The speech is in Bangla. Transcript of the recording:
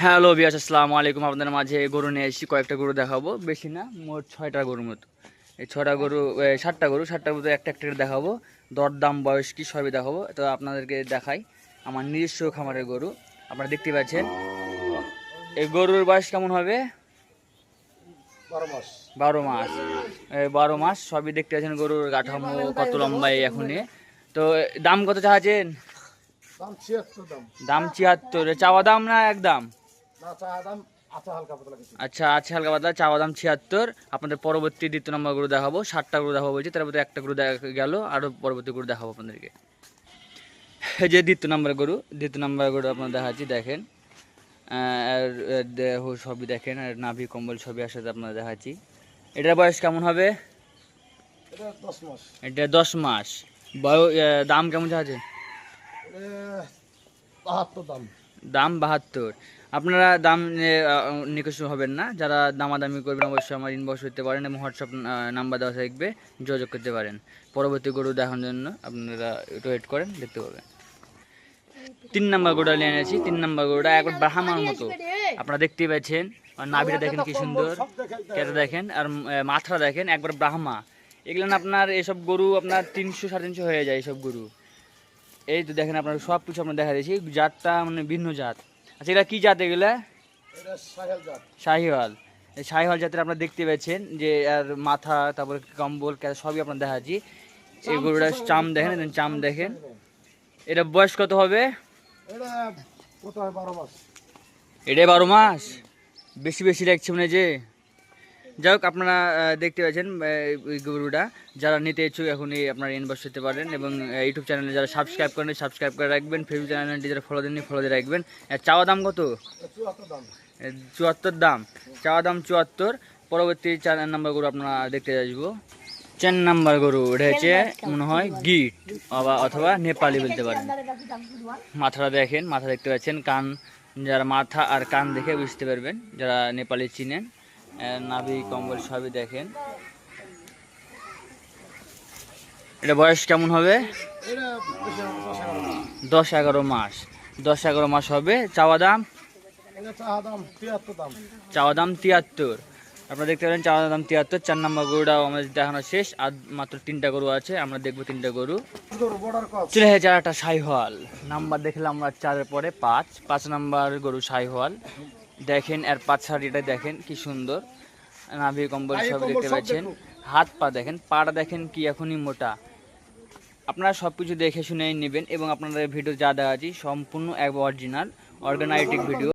হ্যালো বিয়াস, আসসালামু আলাইকুম। আপনাদের মাঝে গরু নিয়ে এসেছি, কয়েকটা গরু দেখাবো, বেশি না, মোট 6টা গরুর মতো। এই 6টা গরু, 7টা মতো একটা একটা করে দেখাবো। দরদাম, বয়স কি সবই দেখাবো। তো আপনাদেরকে দেখাই আমার নিজস্ব খামারের গরু। আপনারা দেখতে পাচ্ছেন এই গরুর বয়স কেমন হবে? 12 মাস। 12 মাস সবই দেখতে পাচ্ছেন। গরুর কাঠামো কত লম্বাই এখনই। তো দাম কত চাচ্ছেন? দাম 76। চাওয়া দাম না একদম? আচ্ছা, আছে হালকা পাতলা। চাওয়া দাম 76। আপনাদের পরবর্তী দ্বিতীয় নম্বর গরু দেখাবো। 7টা গরু দেখাবো বলছি, তার মধ্যে একটা গরু দেখা গেল, আরো পরবর্তী গরু দেখাবো আপনাদেরকে। এই যে দ্বিতীয় নম্বর গরু আপনার দেখাচ্ছি, দেখেন। আর দেহ সবই দেখেন, আর নাভি কম্বল সবই আসলে আপনারা দেখাচ্ছি। এটার বয়স কেমন হবে? এটা 10 মাস। দাম কেমন আছে? দাম 72। আপনারা দাম নিকষ হবেন না, যারা দামাদামি করবেন অবশ্যই আমার ইনবক্স করতে পারেন এবং হোয়াটসঅ্যাপ নাম্বার দেওয়া থাকবে, যোগাযোগ করতে পারেন। পরবর্তী গরু দেখানোর জন্য আপনারা একটু ওয়েট করেন, দেখতে পাবেন। 3 নম্বর গরুটা নিয়ে এনেছি। 3 নম্বর গরুটা একবার ব্রাহ্মার মতো, আপনারা দেখতেই পাচ্ছেন। আর নাভিটা দেখেন কি সুন্দর, কেটে দেখেন, আর মাথাটা দেখেন, একবার ব্রাহ্মা। এগুলো আপনার এসব গরু আপনার 300-350 হয়ে যায় এইসব গরু। এই তো দেখেন, আপনার সব কিছু আপনার দেখা দিয়েছি। জাতটা মানে ভিন্ন জাত। আচ্ছা, এটা কি জাত? এগুলা শাহিওয়াল। এই শাহিওয়াল জাতের আপনারা দেখতে পাচ্ছেন যে আর মাথা, তারপরে কম্বল সবই আপনার দেখাচ্ছি। এই গরুটা চাম দেখেন, চাম দেখেন। এটা বয়স কত হবে? এটাই 12 মাস। বেশি বেশি লাগছে মানে যে। যাই হোক, আপনারা দেখতে পাচ্ছেন ওই গরুটা। যারা নিতে ইচ্ছুক এখনই আপনারা ইনবক্স করতে পারেন, এবং ইউটিউব চ্যানেলে যারা সাবস্ক্রাইব করেন সাবস্ক্রাইব করে রাখবেন। ফেসবুক চ্যানেলটি যারা ফলো দেননি ফলো দিয়ে রাখবেন। চাওয়া দাম কত? 74 দাম। চাওয়া দাম 74। পরবর্তী 4 নম্বর গরু আপনারা দেখতে আসবো। 4 নম্বর গরু, এটা হচ্ছে মনে হয় গিট অথবা নেপালি বলতে পারেন। মাথাটা দেখেন, মাথা দেখতে পাচ্ছেন, কান, যারা মাথা আর কান দেখে বুঝতে পারবেন, যারা নেপালি চিনেন। নাভি কম্বল সবই দেখেন। এটা বয়স কেমন হবে? 10-11 মাস। 10-11 মাস হবে। চাওয়া দাম 73। আপনারা দেখতে পারেন, চাওয়া দাম 73। 4 নম্বর গরুটাও আমাদের দেখানো শেষ। আর মাত্র 3টা গরু আছে, আমরা দেখবো 3টা গরু। চলে হয়ে যার একটা শাহিওয়াল। নাম্বার দেখলাম আমরা 4-এর পরে 5 নম্বর গরু শাহিওয়াল। দেখেন, আর 5 শাড়িটা দেখেন কি সুন্দর। নাভি কম্বল সব দেখতে পাচ্ছেন। হাত পা দেখেন, পাটা দেখেন কি এখনই মোটা। আপনারা সব কিছু দেখে শুনেই নেবেন, এবং আপনাদের ভিডিও যা দেওয়া আছে সম্পূর্ণ এক অরিজিনাল অর্গানাইটিক ভিডিও।